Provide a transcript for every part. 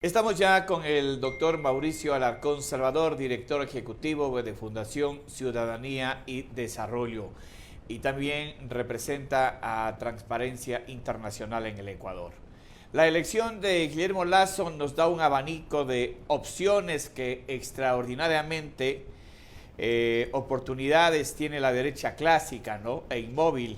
Estamos ya con el doctor Mauricio Alarcón Salvador, director ejecutivo de Fundación Ciudadanía y Desarrollo, y también representa a Transparencia Internacional en el Ecuador. La elección de Guillermo Lasso nos da un abanico de opciones que extraordinariamente oportunidades tiene la derecha clásica, ¿no?, e inmóvil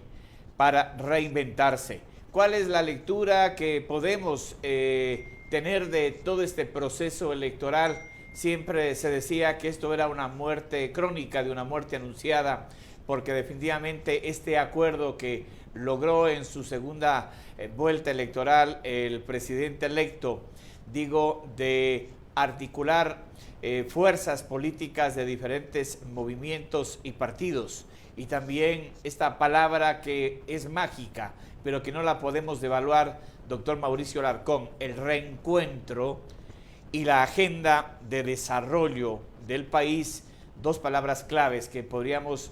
para reinventarse. ¿Cuál es la lectura que podemos tener de todo este proceso electoral? Siempre se decía que esto era una muerte crónica, de una muerte anunciada, porque definitivamente este acuerdo que logró en su segunda vuelta electoral el presidente electo, digo, de articular fuerzas políticas de diferentes movimientos y partidos, y también esta palabra que es mágica, pero que no la podemos devaluar, doctor Mauricio Alarcón, el reencuentro y la agenda de desarrollo del país, dos palabras claves que podríamos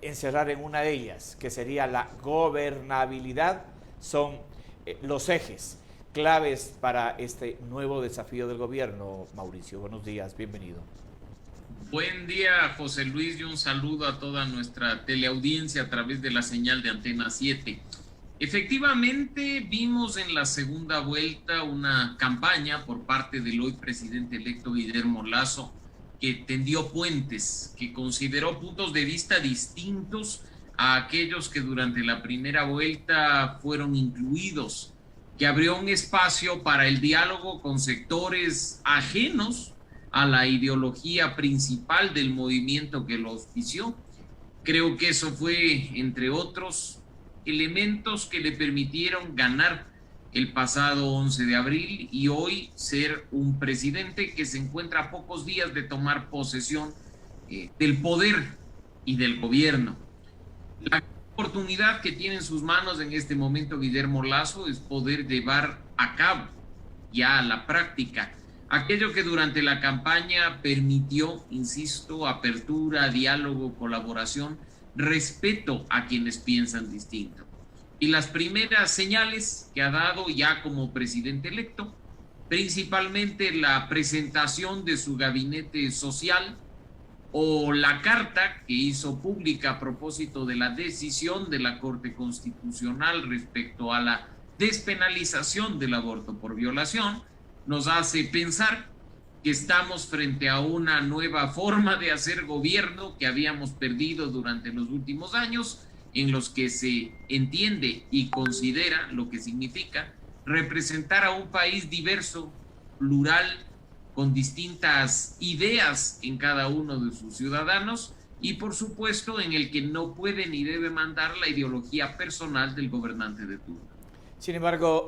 encerrar en una de ellas, que sería la gobernabilidad, son los ejes claves para este nuevo desafío del gobierno. Mauricio, buenos días, bienvenido. Buen día, José Luis, y un saludo a toda nuestra teleaudiencia a través de la señal de Antena 7. Efectivamente, vimos en la segunda vuelta una campaña por parte del hoy presidente electo Guillermo Lasso, que tendió puentes, que consideró puntos de vista distintos a aquellos que durante la primera vuelta fueron incluidos, que abrió un espacio para el diálogo con sectores ajenos a la ideología principal del movimiento que lo auspició. Creo que eso fue, entre otros elementos, que le permitieron ganar el pasado 11 de abril y hoy ser un presidente que se encuentra a pocos días de tomar posesión del poder y del gobierno. La oportunidad que tiene en sus manos en este momento Guillermo Lasso es poder llevar a cabo ya a la práctica aquello que durante la campaña permitió, insisto, apertura, diálogo, colaboración, respeto a quienes piensan distinto. Y las primeras señales que ha dado ya como presidente electo, principalmente la presentación de su gabinete social o la carta que hizo pública a propósito de la decisión de la Corte Constitucional respecto a la despenalización del aborto por violación, nos hace pensar que estamos frente a una nueva forma de hacer gobierno que habíamos perdido durante los últimos años, en los que se entiende y considera lo que significa representar a un país diverso, plural, con distintas ideas en cada uno de sus ciudadanos, y por supuesto en el que no puede ni debe mandar la ideología personal del gobernante de turno. Sin embargo,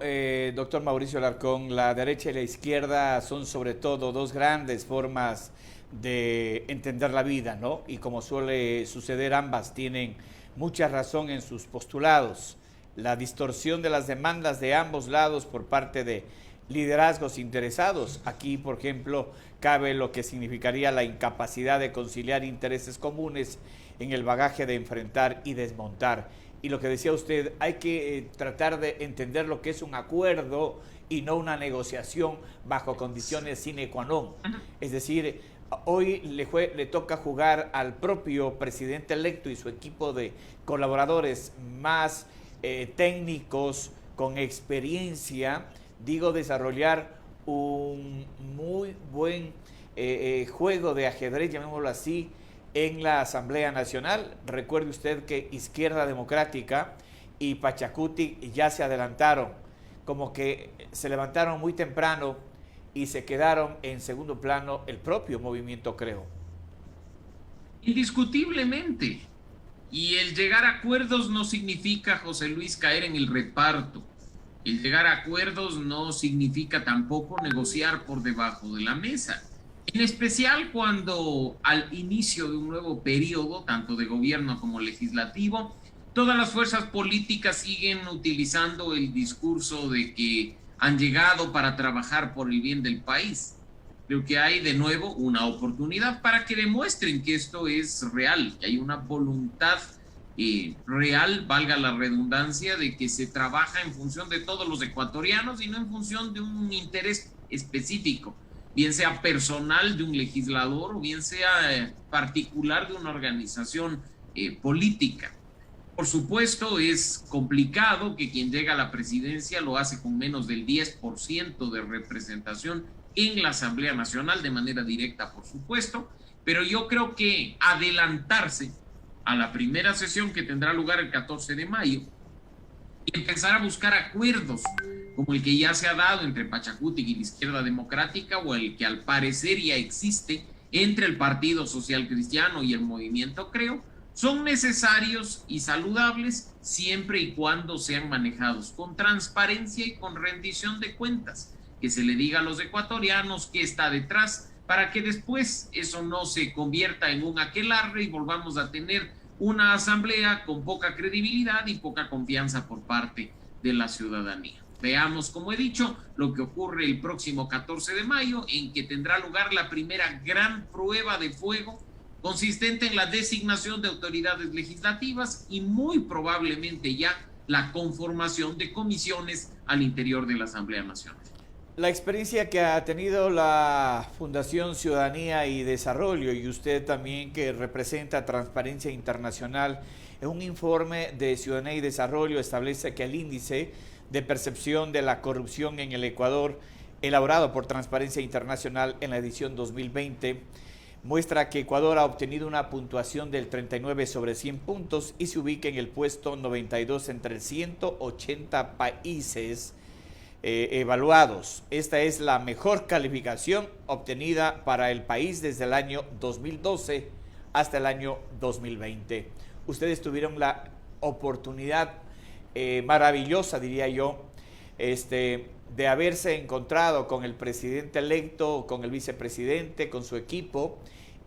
doctor Mauricio Alarcón, la derecha y la izquierda son sobre todo dos grandes formas de entender la vida, ¿no? Y como suele suceder, ambas tienen mucha razón en sus postulados. La distorsión de las demandas de ambos lados por parte de liderazgos interesados. Aquí, por ejemplo, cabe lo que significaría la incapacidad de conciliar intereses comunes en el bagaje de enfrentar y desmontar. Y lo que decía usted, hay que tratar de entender lo que es un acuerdo y no una negociación bajo condiciones sine qua non. Es decir, hoy le toca jugar al propio presidente electo y su equipo de colaboradores más técnicos, con experiencia, digo, desarrollar un muy buen juego de ajedrez, llamémoslo así, en la Asamblea Nacional. Recuerde usted que Izquierda Democrática y Pachacuti ya se adelantaron, como que se levantaron muy temprano y se quedaron en segundo plano el propio movimiento Creo. Indiscutiblemente. Y el llegar a acuerdos no significa, José Luis, caer en el reparto. El llegar a acuerdos no significa tampoco negociar por debajo de la mesa. En especial cuando al inicio de un nuevo periodo, tanto de gobierno como legislativo, todas las fuerzas políticas siguen utilizando el discurso de que han llegado para trabajar por el bien del país. Creo que hay de nuevo una oportunidad para que demuestren que esto es real, que hay una voluntad real, valga la redundancia, de que se trabaja en función de todos los ecuatorianos y no en función de un interés específico, bien sea personal de un legislador o bien sea particular de una organización política. Por supuesto, es complicado que quien llega a la presidencia lo hace con menos del 10% de representación en la Asamblea Nacional, de manera directa, por supuesto, pero yo creo que adelantarse a la primera sesión que tendrá lugar el 14 de mayo y empezar a buscar acuerdos como el que ya se ha dado entre Pachacutic y la Izquierda Democrática, o el que al parecer ya existe entre el Partido Social Cristiano y el Movimiento Creo, son necesarios y saludables siempre y cuando sean manejados con transparencia y con rendición de cuentas, que se le diga a los ecuatorianos qué está detrás, para que después eso no se convierta en un aquelarre y volvamos a tener una asamblea con poca credibilidad y poca confianza por parte de la ciudadanía. Veamos, como he dicho, lo que ocurre el próximo 14 de mayo, en que tendrá lugar la primera gran prueba de fuego consistente en la designación de autoridades legislativas y muy probablemente ya la conformación de comisiones al interior de la Asamblea Nacional. La experiencia que ha tenido la Fundación Ciudadanía y Desarrollo, y usted también que representa Transparencia Internacional, en un informe de Ciudadanía y Desarrollo establece que el índice de percepción de la corrupción en el Ecuador, elaborado por Transparencia Internacional en la edición 2020, muestra que Ecuador ha obtenido una puntuación del 39 sobre 100 puntos y se ubica en el puesto 92 entre 180 países evaluados. Esta es la mejor calificación obtenida para el país desde el año 2012 hasta el año 2020. Ustedes tuvieron la oportunidad maravillosa, diría yo, de haberse encontrado con el presidente electo, con el vicepresidente, con su equipo,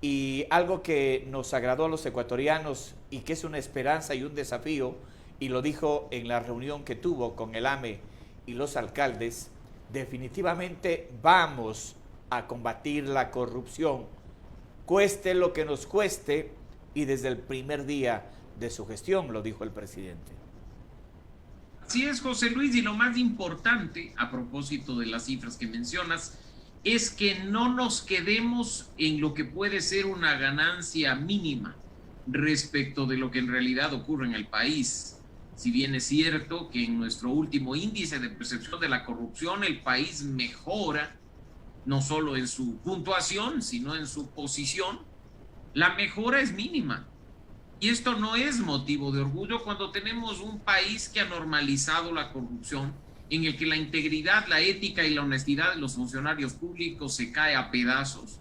y algo que nos agradó a los ecuatorianos y que es una esperanza y un desafío, y lo dijo en la reunión que tuvo con el AME y los alcaldes: definitivamente vamos a combatir la corrupción, cueste lo que nos cueste, y desde el primer día de su gestión, lo dijo el presidente. Así es, José Luis, y lo más importante, a propósito de las cifras que mencionas, es que no nos quedemos en lo que puede ser una ganancia mínima respecto de lo que en realidad ocurre en el país. Si bien es cierto que en nuestro último índice de percepción de la corrupción el país mejora, no solo en su puntuación, sino en su posición, la mejora es mínima. Y esto no es motivo de orgullo cuando tenemos un país que ha normalizado la corrupción, en el que la integridad, la ética y la honestidad de los funcionarios públicos se cae a pedazos,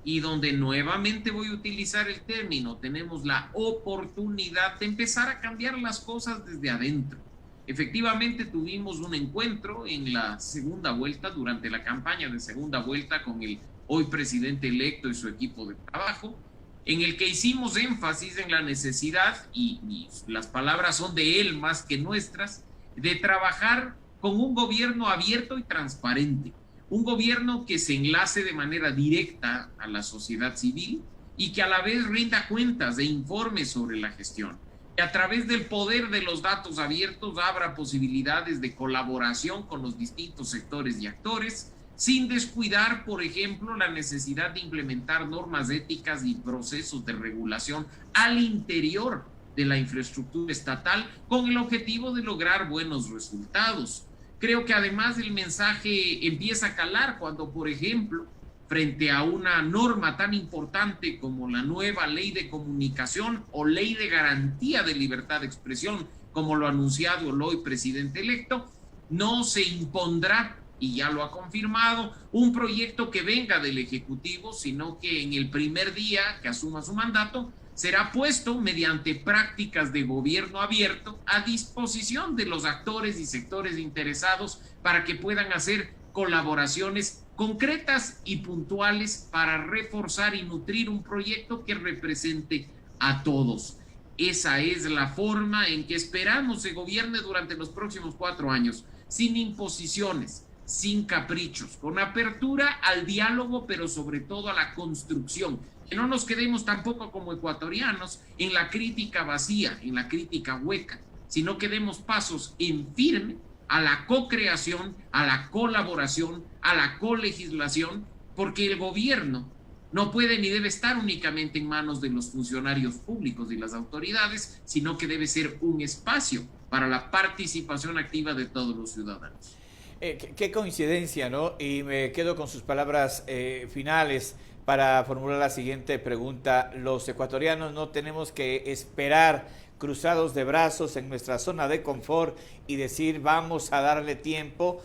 y donde nuevamente voy a utilizar el término, tenemos la oportunidad de empezar a cambiar las cosas desde adentro. Efectivamente tuvimos un encuentro en la segunda vuelta, durante la campaña de segunda vuelta, con el hoy presidente electo y su equipo de trabajo, en el que hicimos énfasis en la necesidad, y las palabras son de él más que nuestras, de trabajar con un gobierno abierto y transparente, un gobierno que se enlace de manera directa a la sociedad civil y que a la vez rinda cuentas e informes sobre la gestión, que a través del poder de los datos abiertos abra posibilidades de colaboración con los distintos sectores y actores, sin descuidar, por ejemplo, la necesidad de implementar normas éticas y procesos de regulación al interior de la infraestructura estatal con el objetivo de lograr buenos resultados. Creo que además el mensaje empieza a calar cuando, por ejemplo, frente a una norma tan importante como la nueva ley de comunicación o ley de garantía de libertad de expresión, como lo ha anunciado el hoy presidente electo, no se impondrá, y ya lo ha confirmado, un proyecto que venga del Ejecutivo, sino que en el primer día que asuma su mandato será puesto mediante prácticas de gobierno abierto a disposición de los actores y sectores interesados para que puedan hacer colaboraciones concretas y puntuales para reforzar y nutrir un proyecto que represente a todos. Esa es la forma en que esperamos se gobierne durante los próximos 4 años, sin imposiciones, sin caprichos, con apertura al diálogo, pero sobre todo a la construcción. Que no nos quedemos tampoco como ecuatorianos en la crítica vacía, en la crítica hueca, sino que demos pasos en firme a la co-creación, a la colaboración, a la colegislación, porque el gobierno no puede ni debe estar únicamente en manos de los funcionarios públicos y las autoridades, sino que debe ser un espacio para la participación activa de todos los ciudadanos. Qué coincidencia, ¿no? Y me quedo con sus palabras finales para formular la siguiente pregunta. Los ecuatorianos no tenemos que esperar cruzados de brazos en nuestra zona de confort y decir vamos a darle tiempo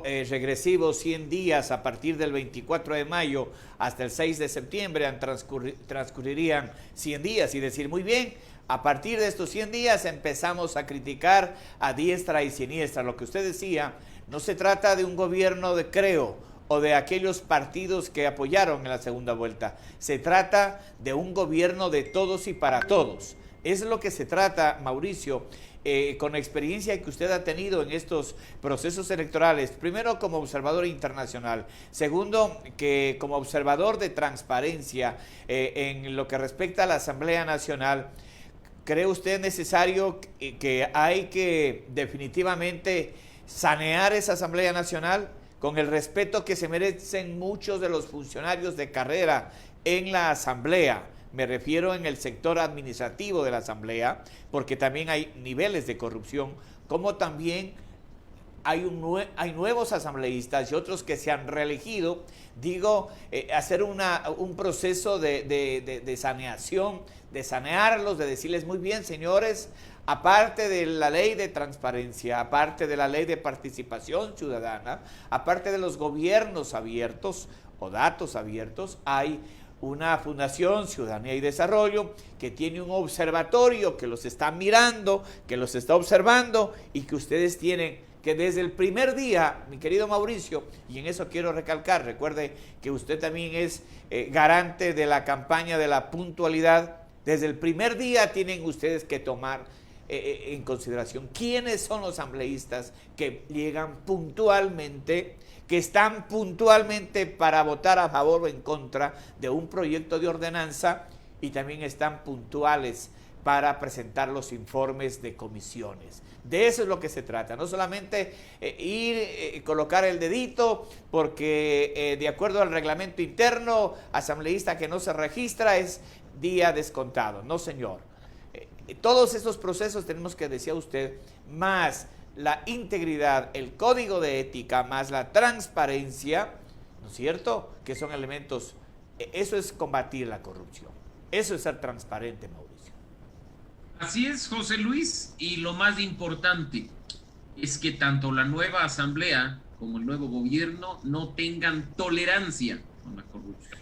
regresivo, 100 días a partir del 24 de mayo hasta el 6 de septiembre, transcurrirían 100 días y decir muy bien, a partir de estos 100 días empezamos a criticar a diestra y siniestra. Lo que usted decía, no se trata de un gobierno de creo o de aquellos partidos que apoyaron en la segunda vuelta. Se trata de un gobierno de todos y para todos. Es lo que se trata, Mauricio, con la experiencia que usted ha tenido en estos procesos electorales. Primero, como observador internacional. Segundo, que como observador de transparencia en lo que respecta a la Asamblea Nacional. ¿Cree usted necesario que hay que definitivamente sanear esa Asamblea Nacional con el respeto que se merecen muchos de los funcionarios de carrera en la Asamblea? Me refiero en el sector administrativo de la Asamblea, porque también hay niveles de corrupción, como también hay nuevos asambleístas y otros que se han reelegido. Digo, hacer un proceso de saneación, de sanearlos, de decirles muy bien, señores, aparte de la ley de transparencia, aparte de la ley de participación ciudadana, aparte de los gobiernos abiertos o datos abiertos, hay una Fundación Ciudadanía y Desarrollo que tiene un observatorio que los está mirando, que los está observando y que ustedes tienen que desde el primer día, mi querido Mauricio, y en eso quiero recalcar, recuerde que usted también es garante de la campaña de la puntualidad. Desde el primer día tienen ustedes que tomar en consideración quiénes son los asambleístas que llegan puntualmente, que están puntualmente para votar a favor o en contra de un proyecto de ordenanza y también están puntuales para presentar los informes de comisiones. De eso es lo que se trata, no solamente colocar el dedito porque de acuerdo al reglamento interno, asambleísta que no se registra es día descontado. No, señor. Todos estos procesos tenemos que, decía usted, más la integridad, el código de ética, más la transparencia, ¿no es cierto?, que son elementos, eso es combatir la corrupción, eso es ser transparente, Mauricio. Así es, José Luis, y lo más importante es que tanto la nueva asamblea como el nuevo gobierno no tengan tolerancia con la corrupción.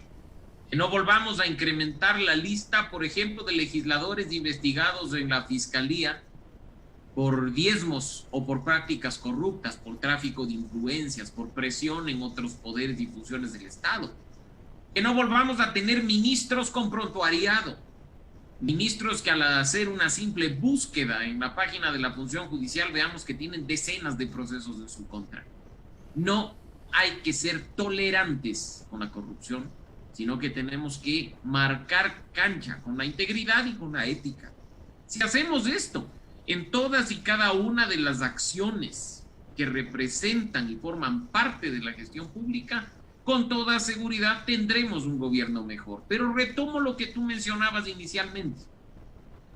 Que no volvamos a incrementar la lista, por ejemplo, de legisladores investigados en la Fiscalía por diezmos o por prácticas corruptas, por tráfico de influencias, por presión en otros poderes y funciones del Estado. Que no volvamos a tener ministros con prontuariado, ministros que al hacer una simple búsqueda en la página de la función judicial veamos que tienen decenas de procesos en su contra. No hay que ser tolerantes con la corrupción, sino que tenemos que marcar cancha con la integridad y con la ética. Si hacemos esto en todas y cada una de las acciones que representan y forman parte de la gestión pública, con toda seguridad tendremos un gobierno mejor. Pero retomo lo que tú mencionabas inicialmente,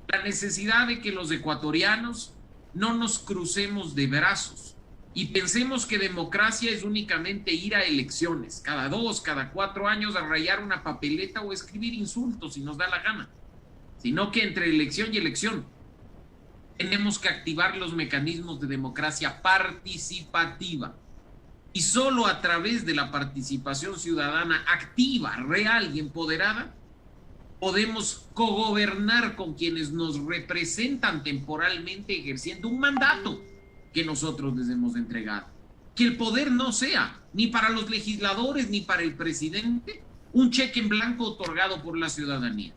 la necesidad de que los ecuatorianos no nos crucemos de brazos y pensemos que democracia es únicamente ir a elecciones, cada 2, cada 4 años a rayar una papeleta o escribir insultos si nos da la gana, sino que entre elección y elección tenemos que activar los mecanismos de democracia participativa. Y solo a través de la participación ciudadana activa, real y empoderada, podemos cogobernar con quienes nos representan temporalmente ejerciendo un mandato que nosotros les hemos entregado. Que el poder no sea, ni para los legisladores ni para el presidente, un cheque en blanco otorgado por la ciudadanía,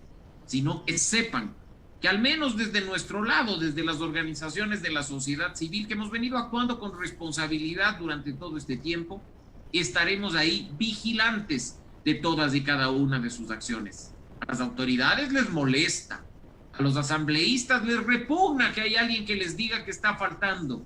sino que sepan que al menos desde nuestro lado, desde las organizaciones de la sociedad civil, que hemos venido actuando con responsabilidad durante todo este tiempo, estaremos ahí vigilantes de todas y cada una de sus acciones. A las autoridades les molesta, a los asambleístas les repugna que hay alguien que les diga que está faltando,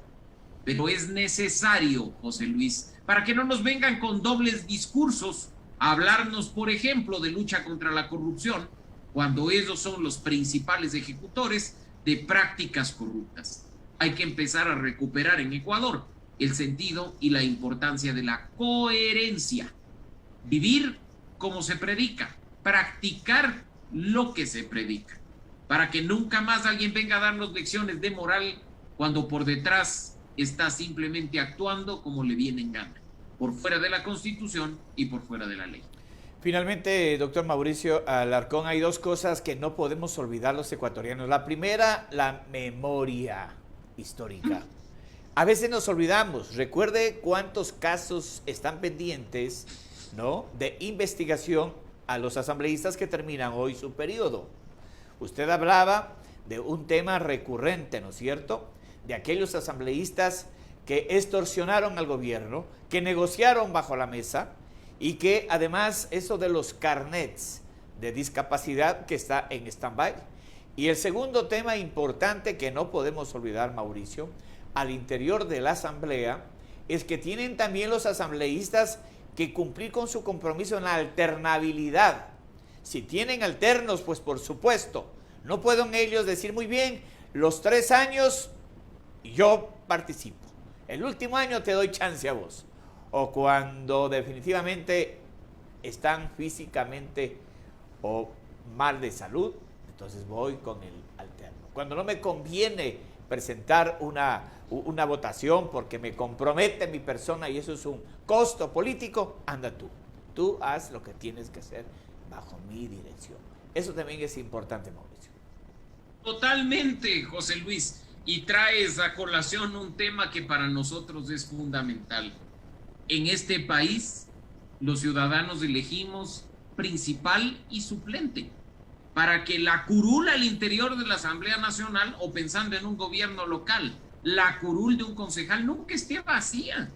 pero es necesario, José Luis, para que no nos vengan con dobles discursos a hablarnos, por ejemplo, de lucha contra la corrupción, cuando ellos son los principales ejecutores de prácticas corruptas. Hay que empezar a recuperar en Ecuador el sentido y la importancia de la coherencia. Vivir como se predica, practicar lo que se predica, para que nunca más alguien venga a darnos lecciones de moral cuando por detrás está simplemente actuando como le viene en gana, por fuera de la Constitución y por fuera de la ley. Finalmente, doctor Mauricio Alarcón, hay dos cosas que no podemos olvidar los ecuatorianos. La primera, la memoria histórica. A veces nos olvidamos. Recuerde cuántos casos están pendientes, ¿no?, de investigación a los asambleístas que terminan hoy su periodo. Usted hablaba de un tema recurrente, ¿no es cierto?, de aquellos asambleístas que extorsionaron al gobierno, que negociaron bajo la mesa y que además eso de los carnets de discapacidad que está en stand-by. Y el segundo tema importante que no podemos olvidar, Mauricio, al interior de la asamblea, es que tienen también los asambleístas que cumplir con su compromiso en la alternabilidad. Si tienen alternos, pues por supuesto, no pueden ellos decir muy bien, los 3 años yo participo, el último año te doy chance a vos, o cuando definitivamente están físicamente o mal de salud, entonces voy con el alterno. Cuando no me conviene presentar una votación porque me compromete mi persona y eso es un costo político, anda tú haz lo que tienes que hacer bajo mi dirección. Eso también es importante, Mauricio. Totalmente, José Luis, y traes a colación un tema que para nosotros es fundamental. En este país, los ciudadanos elegimos principal y suplente para que la curul al interior de la Asamblea Nacional, o pensando en un gobierno local, la curul de un concejal nunca esté vacía,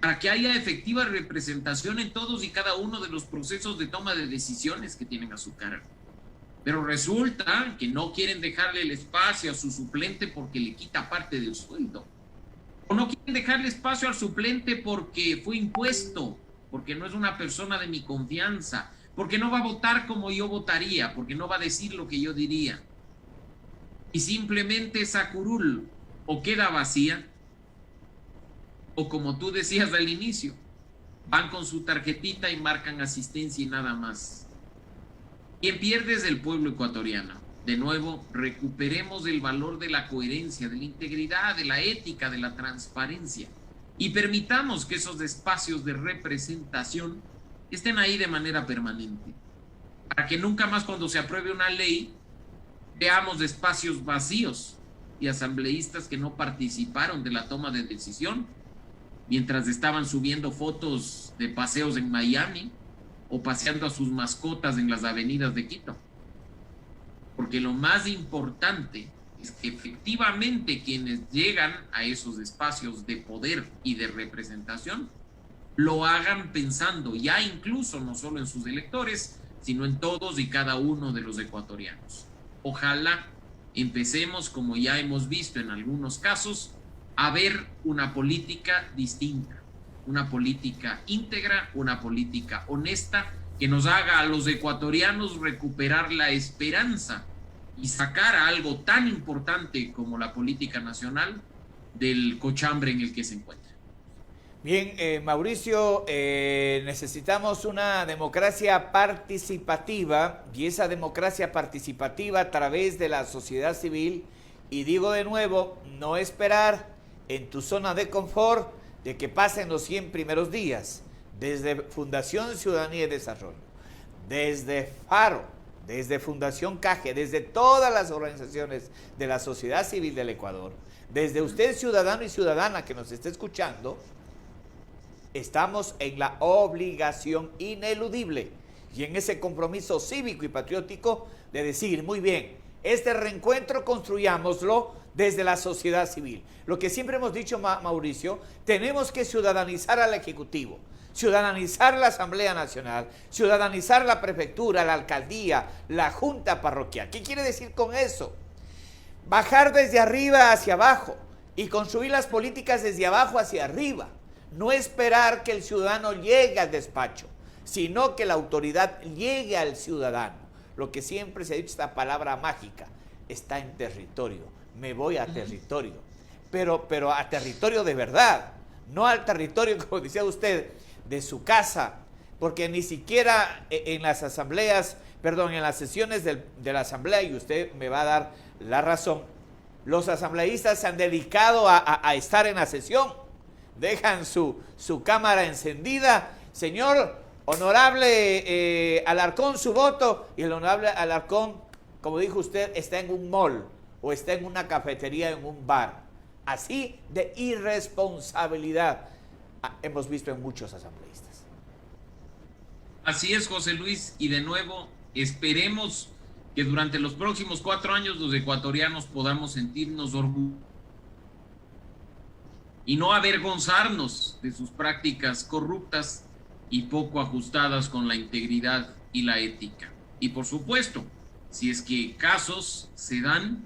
para que haya efectiva representación en todos y cada uno de los procesos de toma de decisiones que tienen a su cargo. Pero resulta que no quieren dejarle el espacio a su suplente porque le quita parte del sueldo. O no quieren dejarle espacio al suplente porque fue impuesto, porque no es una persona de mi confianza, porque no va a votar como yo votaría, porque no va a decir lo que yo diría. Y simplemente esa curul o queda vacía, o como tú decías al inicio, van con su tarjetita y marcan asistencia y nada más. Quien pierde es el pueblo ecuatoriano. De nuevo, recuperemos el valor de la coherencia, de la integridad, de la ética, de la transparencia y permitamos que esos espacios de representación estén ahí de manera permanente, para que nunca más cuando se apruebe una ley veamos espacios vacíos y asambleístas que no participaron de la toma de decisión mientras estaban subiendo fotos de paseos en Miami o paseando a sus mascotas en las avenidas de Quito. Porque lo más importante es que efectivamente quienes llegan a esos espacios de poder y de representación lo hagan pensando ya incluso no solo en sus electores, sino en todos y cada uno de los ecuatorianos. Ojalá empecemos, como ya hemos visto en algunos casos, a ver una política distinta, una política íntegra, una política honesta, que nos haga a los ecuatorianos recuperar la esperanza y sacar a algo tan importante como la política nacional del cochambre en el que se encuentra. Bien, Mauricio, necesitamos una democracia participativa, y esa democracia participativa a través de la sociedad civil, y digo de nuevo, no esperar en tu zona de confort de que pasen los 100 primeros días. Desde Fundación Ciudadanía y Desarrollo, desde FARO, desde Fundación CAGE, desde todas las organizaciones de la sociedad civil del Ecuador, desde usted ciudadano y ciudadana que nos esté escuchando, estamos en la obligación ineludible y en ese compromiso cívico y patriótico de decir, muy bien, este reencuentro construyámoslo desde la sociedad civil. Lo que siempre hemos dicho, Mauricio, tenemos que ciudadanizar al Ejecutivo, ciudadanizar la Asamblea Nacional, ciudadanizar la prefectura, la alcaldía, la junta parroquial. ¿Qué quiere decir con eso? Bajar desde arriba hacia abajo, y construir las políticas desde abajo hacia arriba. No esperar que el ciudadano llegue al despacho, sino que la autoridad llegue al ciudadano. Lo que siempre se ha dicho, esta palabra mágica, está en territorio. Me voy a territorio, pero a territorio de verdad, no al territorio, como decía usted, de su casa, porque ni siquiera en las asambleas, en las sesiones de la asamblea, y usted me va a dar la razón, los asambleístas se han dedicado a estar en la sesión, dejan su cámara encendida. Señor honorable Alarcón, su voto, y el honorable Alarcón, como dijo usted, está en un mall o está en una cafetería, en un bar. Así de irresponsabilidad hemos visto en muchos asambleístas. Así es, José Luis, y de nuevo esperemos que durante los próximos 4 años los ecuatorianos podamos sentirnos orgullosos y no avergonzarnos de sus prácticas corruptas y poco ajustadas con la integridad y la ética. Y por supuesto, si es que casos se dan,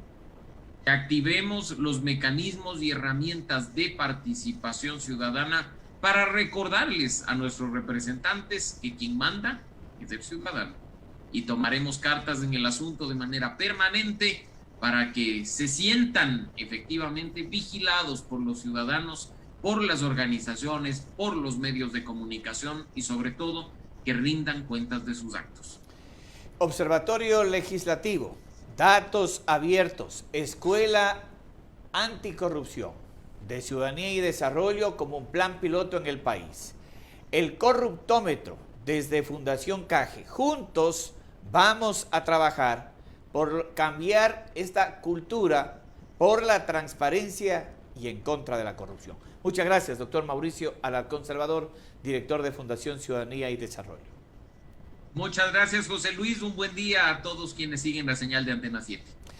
que activemos los mecanismos y herramientas de participación ciudadana para recordarles a nuestros representantes que quien manda es el ciudadano. Y tomaremos cartas en el asunto de manera permanente para que se sientan efectivamente vigilados por los ciudadanos, por las organizaciones, por los medios de comunicación y sobre todo que rindan cuentas de sus actos. Observatorio Legislativo, datos abiertos, Escuela Anticorrupción de Ciudadanía y Desarrollo como un plan piloto en el país. El corruptómetro desde Fundación CAGE. Juntos vamos a trabajar por cambiar esta cultura, por la transparencia y en contra de la corrupción. Muchas gracias, doctor Mauricio Alarcón Salvador, director de Fundación Ciudadanía y Desarrollo. Muchas gracias, José Luis. Un buen día a todos quienes siguen la señal de Antena 7.